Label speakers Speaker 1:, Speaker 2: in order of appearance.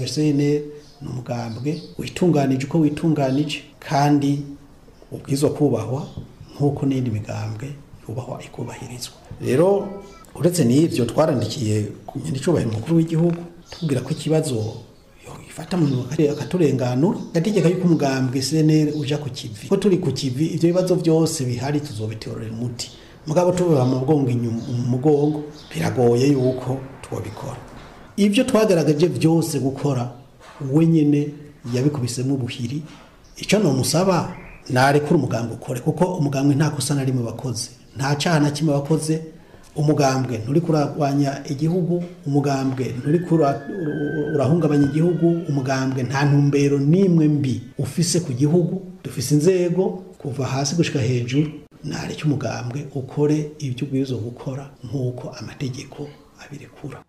Speaker 1: umugambwe CNL ni umugambwe witunganije uko witunganije kandi ubwirizwa kubahwa nk'uko n'indi migambwe yubahwa ikubahirizwa. Rero uretse n'ivyo twarandikiye ku nyandicubahiro mukuru w'igihugu tubwira ko ikibazo ifata mu akaturenganura gategeka yuko umugambwe CNL uja ku kivi ko turi ku kivi ivyo bibazo byose bihari tuzobitorera umuti mugabo tuba mu mugongo biragoye yuko twabikora. Ivyo twagaragaje byose gukora wenyene yabikubisemo ubuhiri. Ico no musaba narekura umugambwe ukore kuko umugambwe nta kosa na rimwe bakoze, nta cyaha na kimwe bakoze. Umugambwe nturi kurwanya igihugu, umugambwe nturi urahungabanya igihugu, umugambwe nta ntumbero nimwe mbi ufise ku gihugu. Dufise inzego kuva hasi gushika hejuru, nareke umugambwe ukore ibyo ubwirizwa gukora nk'uko amategeko abirekura.